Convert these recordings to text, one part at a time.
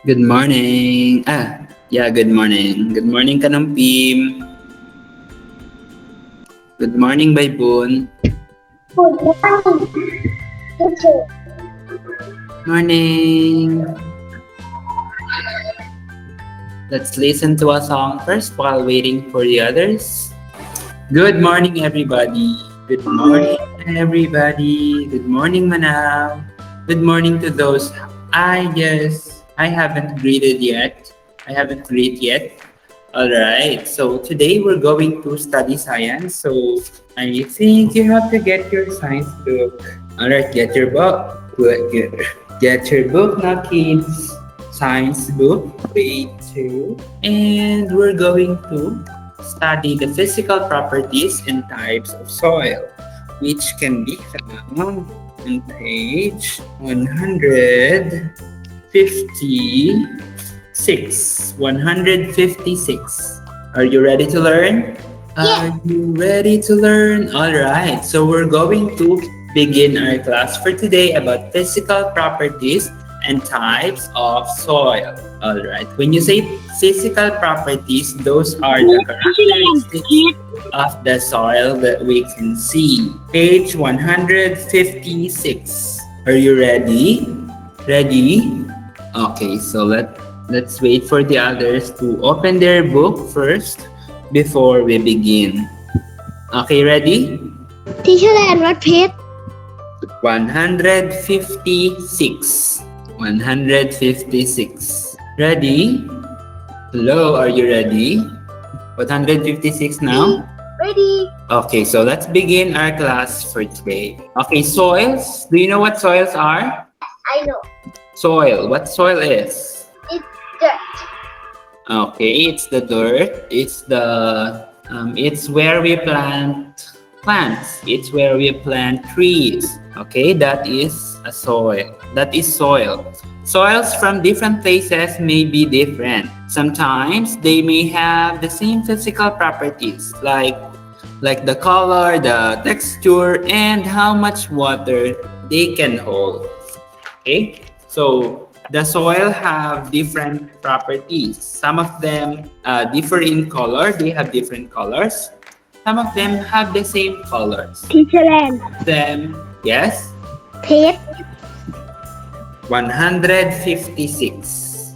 Good morning. Yeah, good morning. Good morning, Kanumpim. Good morning, Baybun. Good morning, teacher. Morning. Let's listen to a song first while waiting for the others. Good morning, everybody. Good morning, everybody. Good morning, Manav. Good morning to those I haven't greeted yet. I haven't greeted yet. All right. So today we're going to study science. So I think you have to get your science book. All right. Get your book. Get your book now, kids. Science book, grade 2. And we're going to study the physical properties and types of soil, which can be found on page 156. 156. Are you ready to learn? Yes, Are you ready to learn? All right. So we're going to begin our class for today about physical properties and types of soil. All right. When you say physical properties, those are the characteristics of the soil that we can see. Page 156. Are you ready? Ready? Okay, so let's wait for the others to open their book first before we begin. Okay, ready? teacher and what page? 156. 156. Ready? Hello, are you ready? 156 now? Ready. Okay, so let's begin our class for today. Okay, soils. Do you know what soils are? I know. Soil. What soil is? It's dirt. Okay, it's the dirt. It's where we plant plants. It's where we plant trees. Okay, that is a soil. That is soil. Soils from different places may be different. Sometimes they may have the same physical properties like the color, the texture, and how much water they can hold. Okay, so the soil have different properties. Some of them differ in color. They have different colors. Some of them have the same colors. Teacher and Them, yes, page 156.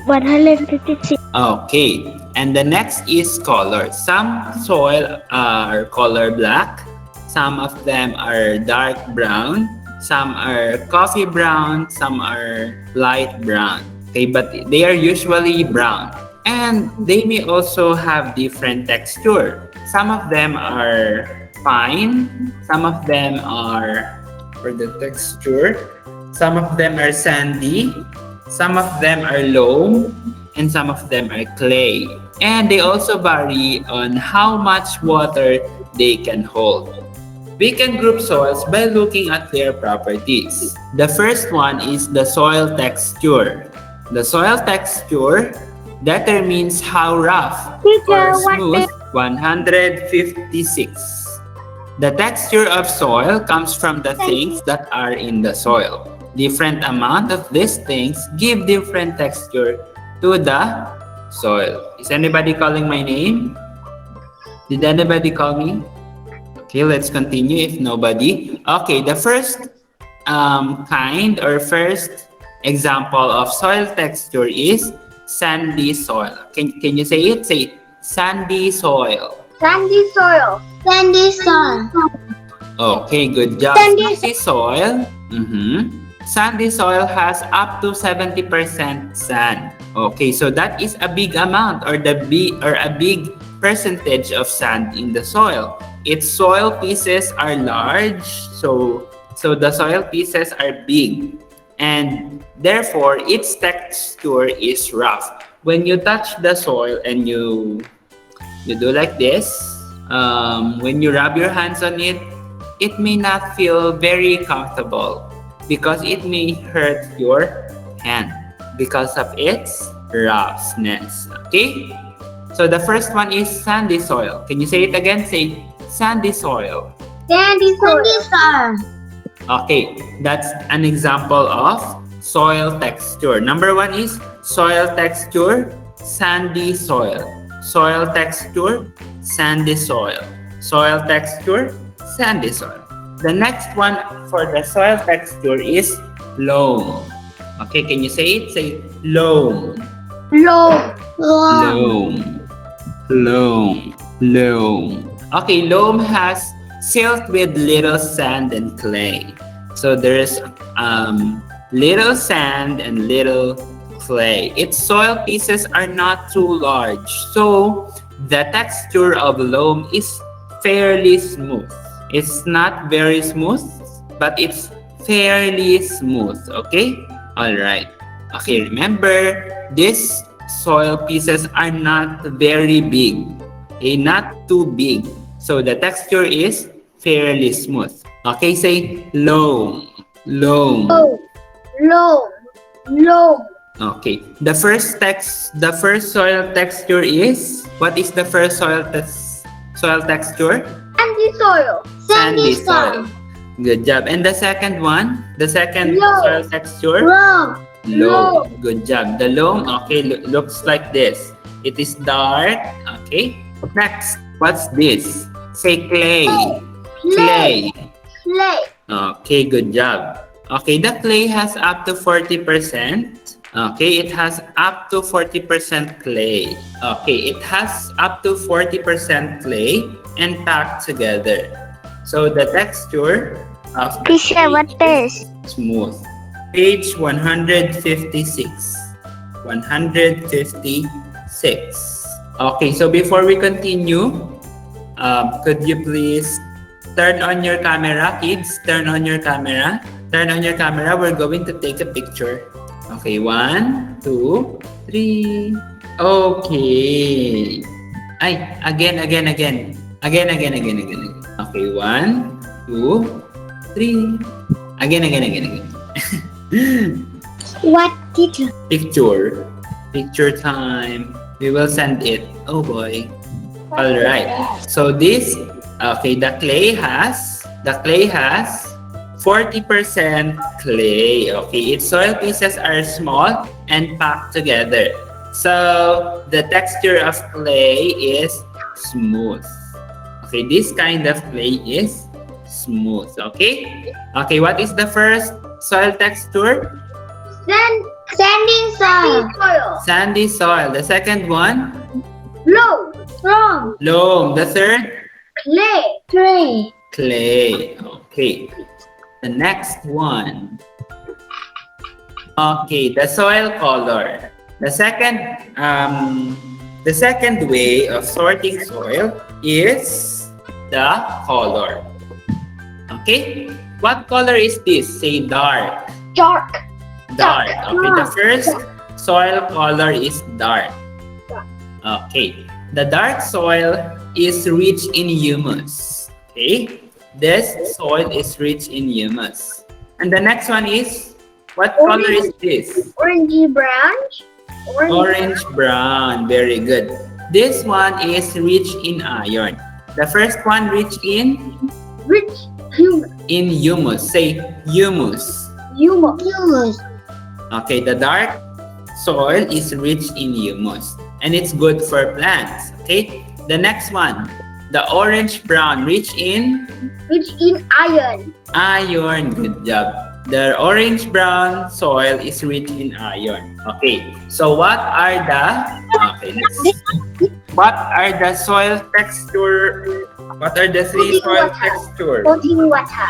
156. Okay, and the next is color. Some soil are color black. Some of them are dark brown. Some are coffee brown. Some are light brown. Okay, but they are usually brown. And they may also have different texture. Some of them are fine. Some of them are for the texture. Some of them are sandy. Some of them are loam. And some of them are clay. And they also vary on how much water they can hold. We can group soils by looking at their properties. The first one is the soil texture. The soil texture determines how rough or Teacher, what smooth. page? 156. The texture of soil comes from the things that are in the soil. Different amount of these things give different texture to the soil. Is anybody calling my name? Did anybody call me? Okay, let's continue if nobody. Okay, the first kind or first example of soil texture is sandy soil. Can you say it? Say it. Sandy soil. Sandy soil. Sandy soil. Okay, good job. Sandy Sandy soil. Sandy soil has up to 70% sand. Okay, so that is a big amount or a big percentage of sand in the soil. Its soil pieces are large, so the soil pieces are big, and therefore its texture is rough. When you touch the soil and you do like this, when you rub your hands on it, it may not feel very comfortable because it may hurt your hand because of its roughness. Okay? So the first one is sandy soil. Can you say it again? Say sandy soil. Sandy soil. Okay, that's an example of soil texture. Number 1 is soil texture, sandy soil. Soil texture, sandy soil. Soil texture, sandy soil. The next one for the soil texture is loam. Okay, can you say it? Say loam. Loam. Loam. Loam. Loam. Okay, loam has silt with little sand and clay. So there's little sand and little clay. Its soil pieces are not too large. So the texture of loam is fairly smooth. It's not very smooth, but it's fairly smooth. Okay? Alright. Okay, remember, these soil pieces are not very big. Okay, not too big. So the texture is fairly smooth. Okay, say loam. Loam. Loam. Loam. Okay. The first soil texture is, what is the first soil texture? Sandy soil. Sandy soil. Good job. And the second one? The second Loam. soil texture? Loam. Loam. Good job. The loam, okay, looks like this. It is dark. Okay. Next, what's this? Say clay. Clay. Clay. Okay, good job. Okay, the clay has up to 40%. Okay, it has up to 40% clay. Okay, it has up to 40% clay and packed together. So the texture of the Teacher, what clay this? is smooth. Page 156. 156. Okay, so before we continue, could you please turn on your camera, kids? Turn on your camera. Turn on your camera. We're going to take a picture. Okay, 1, 2, 3. Okay. Ay, again. Again. Okay, 1, 2, 3. Again. What, teacher? Picture time. We will send it. Oh boy. All right. So this, okay, the clay has 40% clay. Okay, its soil pieces are small and packed together. So the texture of clay is smooth. Okay, this kind of clay is smooth. Okay. Okay, what is the first soil texture? Sandy soil. Sandy soil. The second one? Loam. Loam. The third? Clay. Clay. Okay. The next one. Okay, the soil color. The second way of sorting soil is the color. Okay? What color is this? Say dark. Dark. Okay, the first soil color is dark. Okay, the dark soil is rich in humus. Okay, this soil is rich in humus. And the next one is, what color is this? Orangey brown. Orange brown. Very good. This one is rich in iron. The first one rich in humus. Say humus. Humus. Okay, the dark soil is rich in humus and it's good for plants. Okay, the next one, the orange brown, rich in Iron. Iron. Good job. The orange brown soil is rich in iron. Okay, so what are the soil texture? What are the three soil texture? Floating water.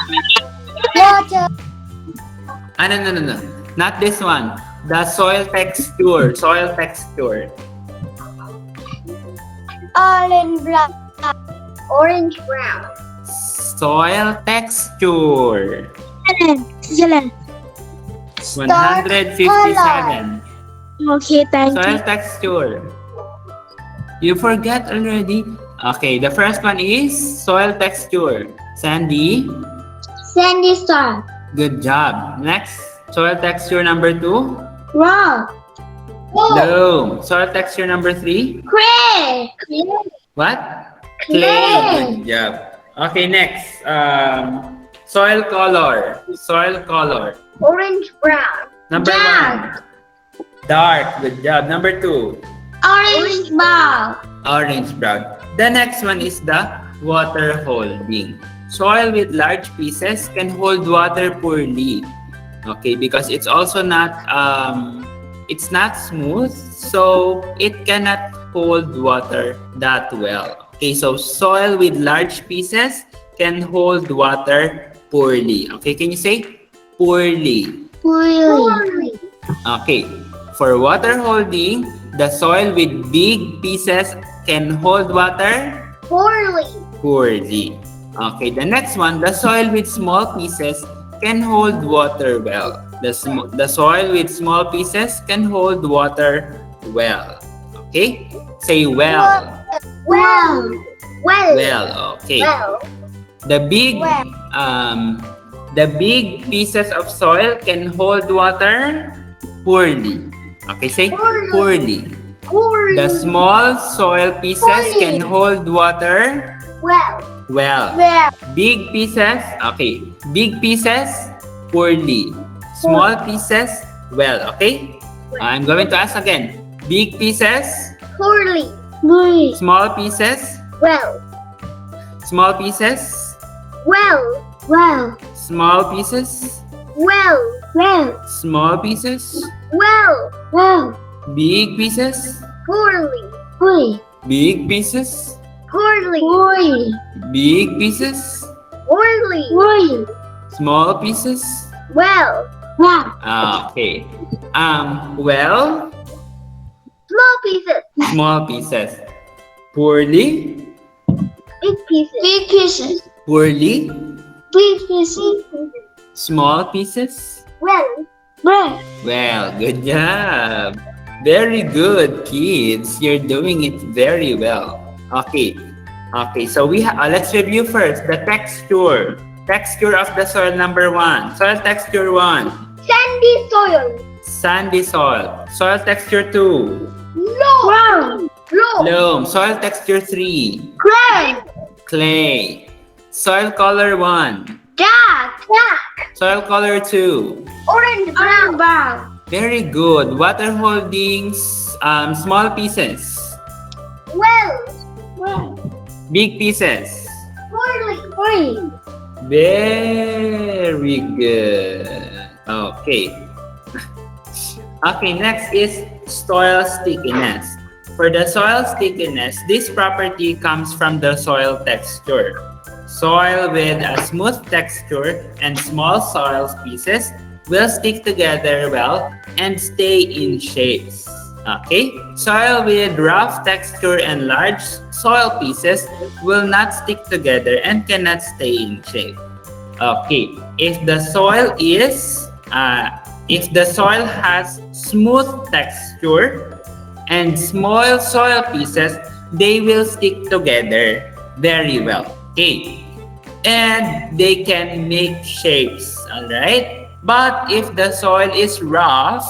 No. Not this one. The soil texture. Orange brown. Soil texture. 157. Okay, thank Soil texture. You forget already? Okay, the first one is soil texture. Sandy. Sandy soil. Good job. Next, soil texture number 2. Rock. Loam. Soil texture number 3. Clay. What? Clay. Good job. Okay, next. Soil color. Orange brown. Number Dark. 1, dark. Good job. Number 2, Orange brown. orange brown. The next one is the water holding. Soil with large pieces can hold water poorly. Okay, because it's also it's not smooth, so it cannot hold water that well. Okay, so soil with large pieces can hold water poorly. Okay, can you say poorly? Poorly. Okay, for water holding, the soil with big pieces can hold water Poorly. poorly. Okay, the next one, the soil with small pieces can hold water well. The soil with small pieces can hold water well. Okay? Say well. Well. Well. Well, okay. Well. The big Well. the big pieces of soil can hold water poorly. Okay, say poorly. Poorly. The small soil pieces Poorly. can hold water Well. well. Well. Big pieces, okay. Big pieces, poorly. Small pieces, well, okay? I'm going to ask again. Big pieces, Poorly. Poorly. small pieces, Well. small pieces, Well. Well. small pieces, Well. Well. small pieces, Well. Well. big pieces, Poorly. Poorly. big pieces, Poorly. Poorly. big pieces, Poorly. Poorly. small pieces. Well. Well. Okay. Well, Small pieces. small pieces. Poorly, Big pieces. Big pieces. poorly, Big pieces. small pieces. Well. Well. Well, good job. Very good, kids. You're doing it very well. Okay. Okay, so let's review first the texture. Texture of the soil number 1. Soil texture 1. Sandy soil. Sandy soil. Soil texture 2. Low. Brown. Low. Loam. Soil texture 3. Gray. Clay. Soil color 1. Dark. Dark. Soil color 2. Orange. Brown. Brown. Very good. Water holdings, small pieces. Well. Well. Big pieces. Poorly. Poorly. Very good. Okay. Okay, next is soil stickiness. For the soil stickiness, this property comes from the soil texture. Soil with a smooth texture and small soil pieces will stick together well and stay in shapes. Okay? Soil with rough texture and large soil pieces will not stick together and cannot stay in shape. Okay, if the soil has smooth texture and small soil pieces, they will stick together very well. Okay, and they can make shapes. All right, but if the soil is rough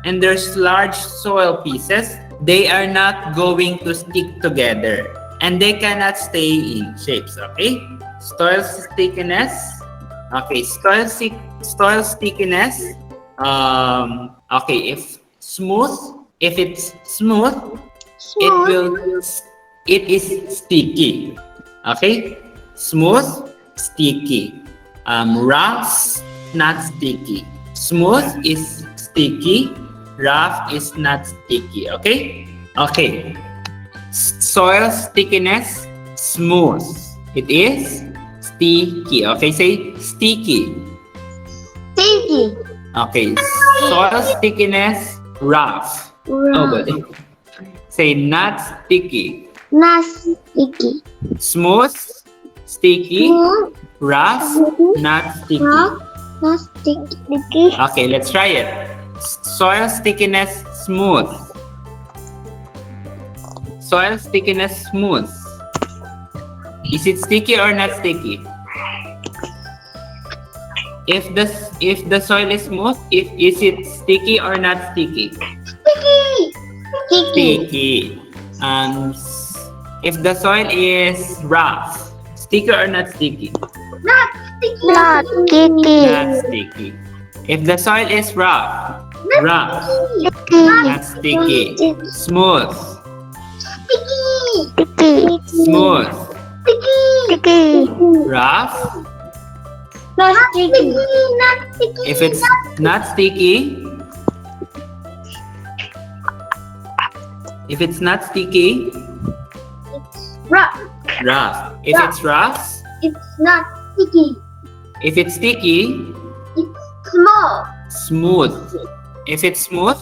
and there's large soil pieces, they are not going to stick together and they cannot stay in shapes. Okay, soil stickiness. Okay, soil stickiness. Okay, if it's smooth, it is sticky. Okay, smooth, sticky. Rough, not sticky. Smooth is sticky. Rough is not sticky. Okay. Okay. Soil stickiness, smooth. It is sticky. Okay, say sticky. Sticky. Okay. Soil stickiness, rough. Oh, good. Say not sticky. Not sticky. Smooth, sticky, Smooth. rough, not sticky. Rough. Not sticky. Okay, let's try it. Soil stickiness, smooth. Soil stickiness, smooth. Is it sticky or not sticky? If the soil is smooth, is it sticky or not sticky? Sticky. Sticky. Sticky. If the soil is rough, sticky or not sticky? Not sticky. Not sticky. Not sticky. If the soil is rough, rough, not sticky. Smooth, smooth. Rough, Not sticky. Not sticky. if it's not sticky. If it's not sticky, Rough. rough. If it's rough, It's not sticky. if it's sticky, It's small. smooth. If it's smooth,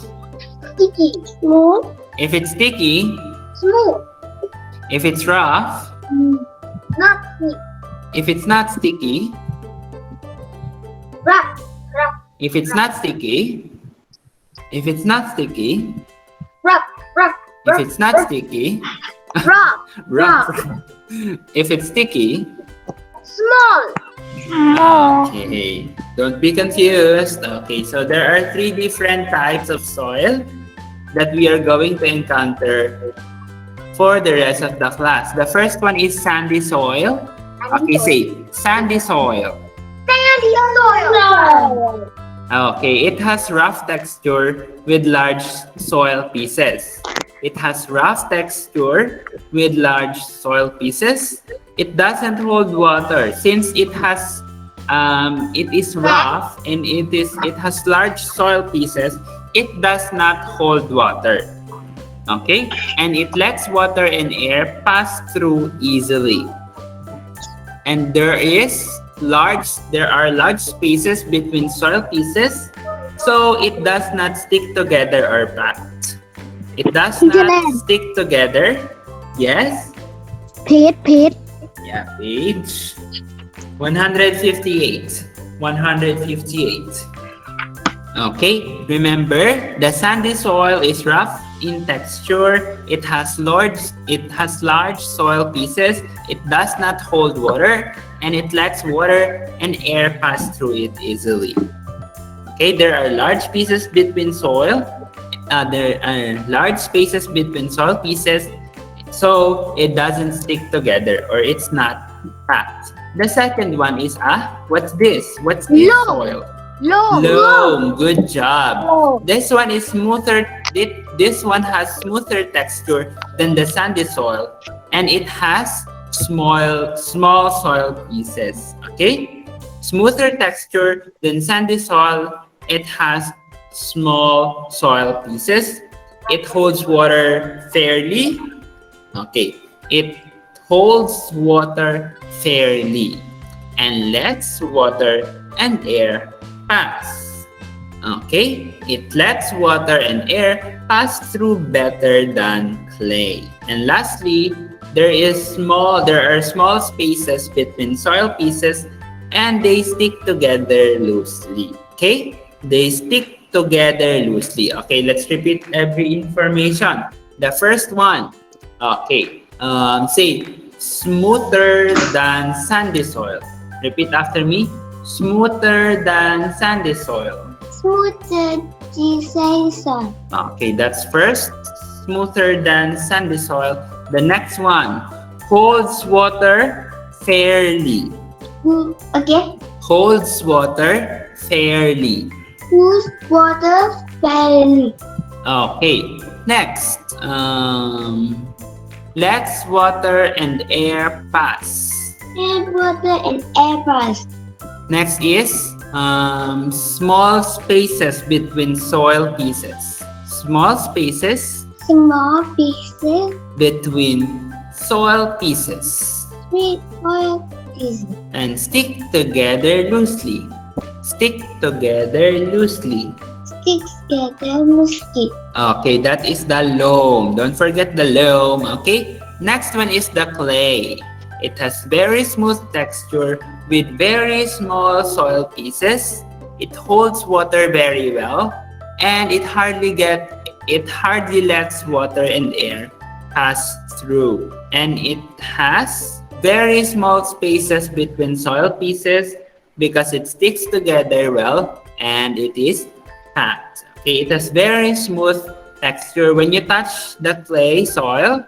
Sticky. Smooth. if it's sticky, Smooth. if it's rough, Not sticky. if it's not sticky, Rough. Rough. if it's not sticky, if it's not sticky, Rough. Rough. if it's not sticky, Rough. rough. If it's sticky, Small. okay. Don't be confused. Okay, so there are 3 different types of soil that we are going to encounter for the rest of the class. The first one is sandy soil. Okay, say sandy soil. Sandy soil. Okay, it has rough texture with large soil pieces. It has rough texture with large soil pieces. It doesn't hold water since it is rough and it has large soil pieces. It does not hold water. Okay, and it lets water and air pass through easily. And there are large spaces between soil pieces, so it does not stick together or packed. It does not stick together. Yes? Pete. Yeah, page 158. 158. Okay, remember the sandy soil is rough in texture. It has large soil pieces. It does not hold water, and it lets water and air pass through it easily. Okay, there are large pieces between soil. There are large spaces between soil pieces, so it doesn't stick together or it's not packed. The second one is what's this? What's this Loam. soil? Loam. Loam. Good job. Loam. This one is smoother. This one has smoother texture than the sandy soil, and it has small soil pieces. Okay, smoother texture than sandy soil. It has small soil pieces. It holds water fairly. Okay, it holds water fairly and lets water and air pass. Okay, it lets water and air pass through better than clay. And lastly, there are small spaces between soil pieces and they stick together loosely. Okay, they stick together loosely. Okay, let's repeat every information. The first one, okay, say smoother than sandy soil. Repeat after me. Smoother than sandy soil. Smoother than sandy soil. Okay, that's first. Smoother than sandy soil. The next one, holds water fairly. Okay. Holds water fairly. Whose water fairly. Okay, next, lets water and air pass. And water and air pass. Next is small spaces between soil pieces. Small spaces Small pieces. between soil pieces. Sweet oil pieces. And stick together loosely. Stick together loosely. Sticks together loosely. Okay, that is the loam. Don't forget the loam. Okay, next one is the clay. It has very smooth texture with very small soil pieces. It holds water very well, and it hardly lets water and air pass through. And it has very small spaces between soil pieces because it sticks together well and it is packed. Okay, it has very smooth texture. When you touch the clay soil,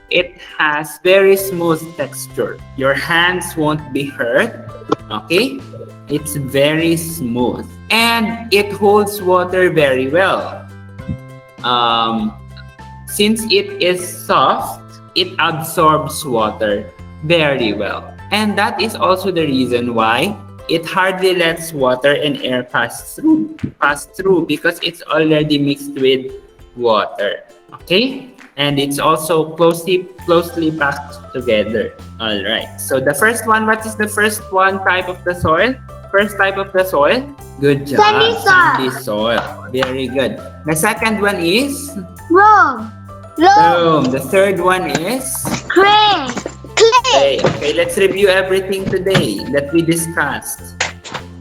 it has very smooth texture. Your hands won't be hurt. Okay? It's very smooth. And it holds water very well. Since it is soft, it absorbs water very well. And that is also the reason why it hardly lets water and air pass through because it's already mixed with water. Okay? And it's also closely packed together. All right. So the first one, what is the first one type of the soil? First type of the soil? Good job. Sandy soil. Sandy soil. Very good. The second one is Loam. loam. The third one is Clay. clay. Okay, let's review everything today that we discussed.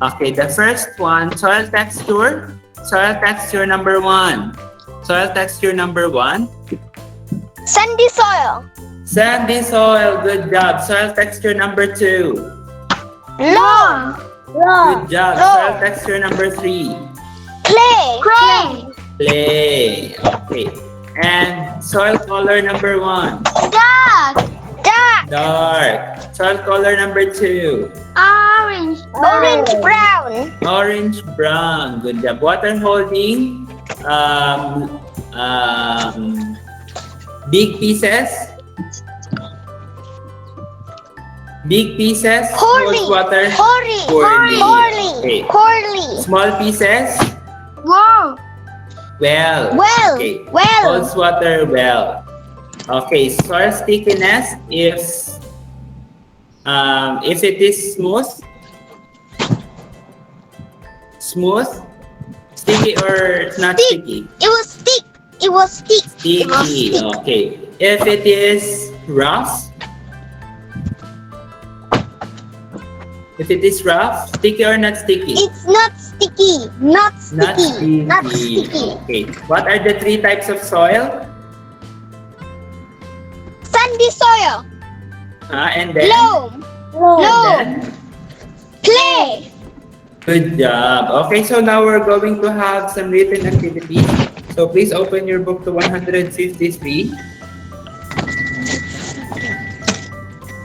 Okay, the first one, soil texture. Soil texture number 1. Soil texture number 1. Sandy soil. Sandy soil. Good job. Soil texture number 2. Loam. Good job. Soil texture number 3. Clay. Clay. Clay. Okay. And soil color number 1. Dark. Dark. Dark. Soil color number 2. Orange. Orange brown. Orange brown. Good job. Water holding. Big pieces. Big pieces. Holy. Holds water. Holy. Poorly. Okay. Holy. Small pieces. Wow. Well. Well. Okay. Well. Holds water well. Okay. Soil stickiness. If it is smooth, sticky or not Stick. sticky? It was stick. It was stick. It was Sticky. stick. Okay. If it is rough, sticky or not sticky? It's not sticky. Not Not sticky. sticky. Not sticky. Okay. What are the 3 types of soil? Sandy soil. And then? Loam. And then? Clay. Good job. Okay, so now we're going to have some written activities. So please open your book to 153.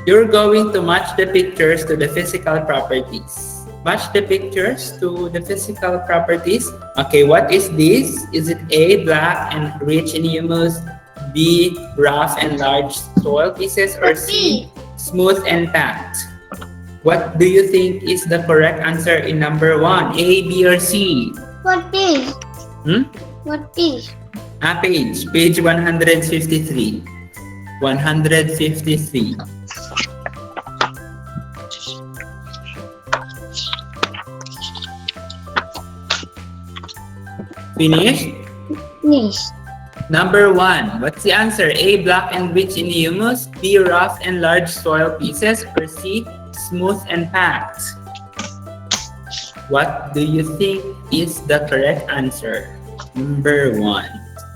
You're going to match the pictures to the physical properties. Match the pictures to the physical properties. Okay, what is this? Is it A, black and rich in humus, B, rough and large soil pieces, or C, smooth and packed? What do you think is the correct answer in number 1? A, B, or C? What is? What is? Page 153. 153. Finished? Yes. Number 1. What's the answer? A, black and rich in humus, B, rough and large soil pieces, or C, smooth and packed? What do you think is the correct answer? Number 1.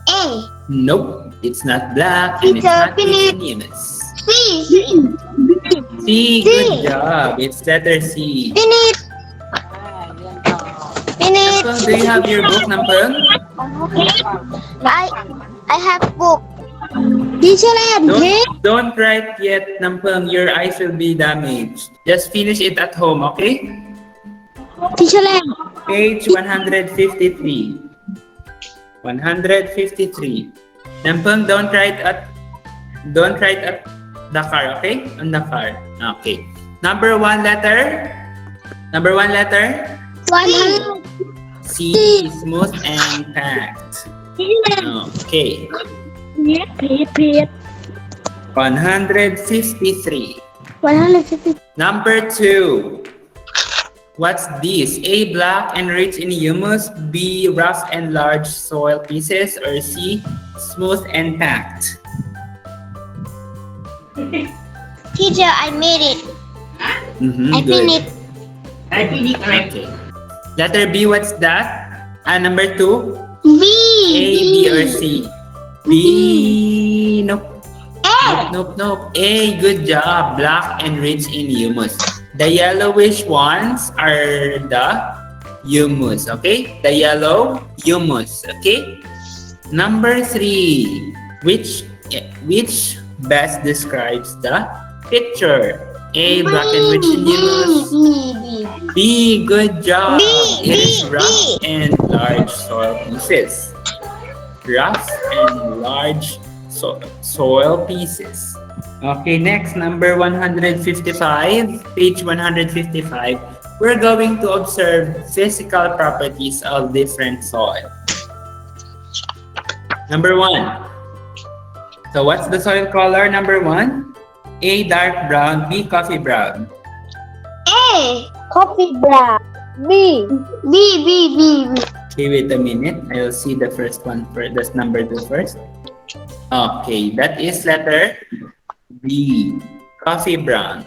A. Nope, it's not black and it's not rich in humus. C. C, good job. It's letter C. Finish. Finish. Nampeng, do you have your book, Nampeng? I have book. Teacher, I have Don't write yet, Nampeng. Your eyes will be damaged. Just finish it at home, okay? Teacher, Page 153. 153. Nampeng, don't write at the car, okay? On the car. Okay. Number 1 letter. Number 1 letter. 100. C, smooth and packed. Okay. 153. 150. Number 2. What's this? A, black and rich in humus, B, rough and large soil pieces, or C, smooth and packed? Teacher, I made it. I Good. finished. Okay. Letter B, what's that? Number 2. B. A, B, or C? B. Nope. A. Nope. A, good job. Black and rich in humus. The yellowish ones are the humus, okay? The yellow humus, okay? Number 3. Which best describes the picture? A. Black and rich in humus. B. Good job. It is rough and large soil pieces. Rough and large soil pieces. Okay, next, number 155, page 155. We're going to observe physical properties of different soil. Number 1. So what's the soil color? Number 1. A. Dark brown. B. Coffee brown. A. Coffee brown. B. B. Okay, wait a minute. I'll see the first one first. That's number 2 first. Okay, that is letter B. Coffee brown.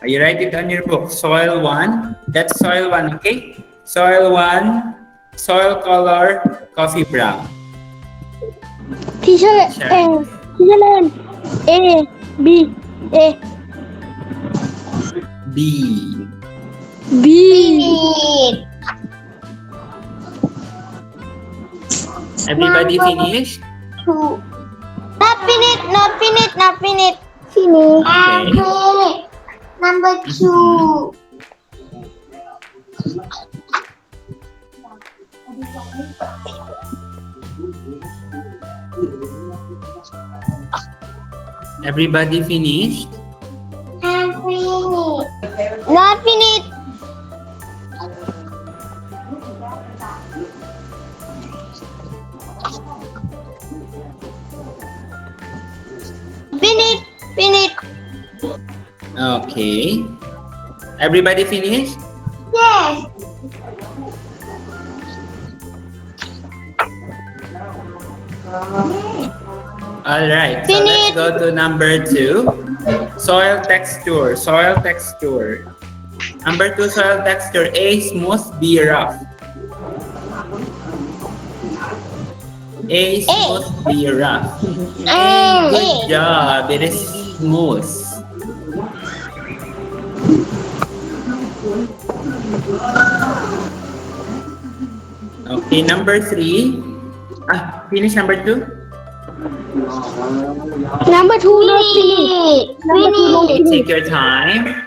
You write it on your book. Soil 1. That's soil 1, okay? Soil 1. Soil color, coffee brown. Teacher, A. B. A. B. B. Everybody finished? Not finished. Okay. Number 2. Everybody finished? Not finished. Finish. Okay. Everybody finished? Yes. Alright, so let's go to number 2. Soil texture. Number 2, soil texture. A. Smooth. B. Rough. A. Smooth. B. Rough. A. Good job. It is smooth. Okay, number 3. Finish number 2. Number 2 not finished. Okay, take your time.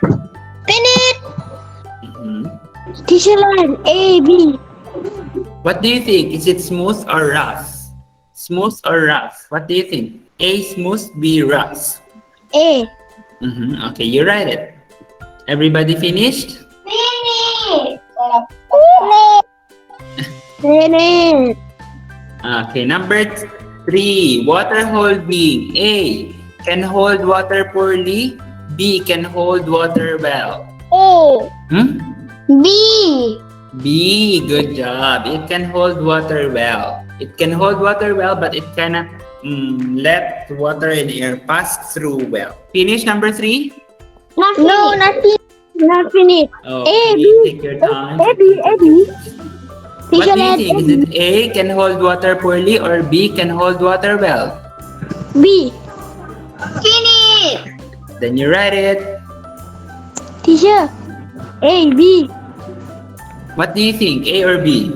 Finish. Mhm. Teacher line A, B. What do you think? Is it smooth or rough? Smooth or rough? What do you think? A. Smooth. B. Rough. A. Okay, you write it. Everybody finished? Finish. Okay, number 3. Water holding. A. Can hold water poorly. B. Can hold water well. A. B. B. Good job. It can hold water well. It can hold water well, but it cannot let water and air pass through well. Finish number 3? Not finished. Okay, take your time. A, B. What do you think? Is it A. Can hold water poorly or B. Can hold water well? B. Finish. Then you write it. Teacher. A, B. What do you think? A or B?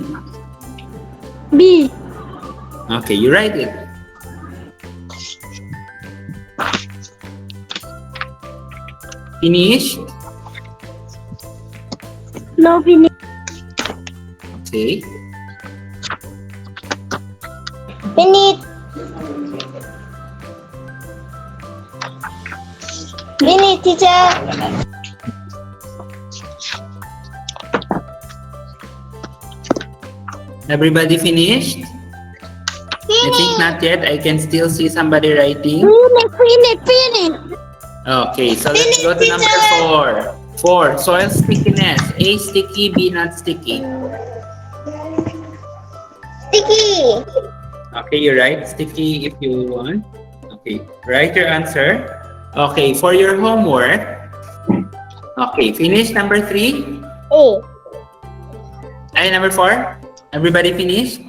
B. Okay, you write it. Finished? No finish. Okay. Finish. Finish, teacher. Everybody finished? I think not yet. I can still see somebody writing. Finish. Okay, so let's go to number 4. 4. Soil stickiness. A. Sticky. B. Not sticky. Sticky. Okay, you write sticky if you want. Okay, write your answer. Okay, for your homework. Okay, finish number 3. A. Ay, number 4. Everybody finished?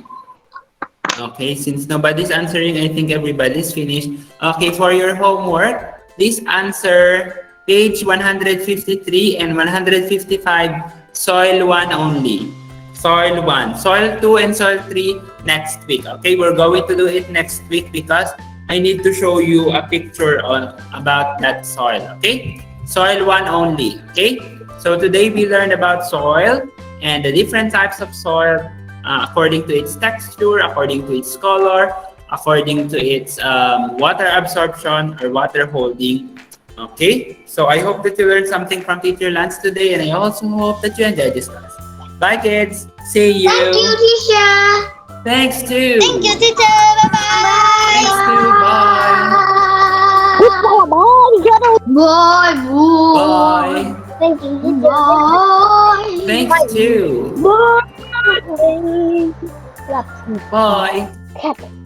Okay, since nobody's answering, I think everybody's finished. Okay, for your homework, please answer page 153 and 155, soil 1 only. Soil 1. Soil 2 and soil 3 next week. Okay, we're going to do it next week because I need to show you a picture on about that soil, okay? Soil 1 only, okay? So today we learned about soil and the different types of soil according to its texture, according to its color, according to its water absorption or water holding. Okay, so I hope that you learned something from Teacher Lance today, and I also hope that you enjoyed this class. Bye, kids. See you. Thank you, teacher. Thanks too. Thank you, teacher. Bye-bye. Thanks too. Bye. Bye. Bye. Thank you, teacher. Bye. Thanks too. Bye. Bye. Bye.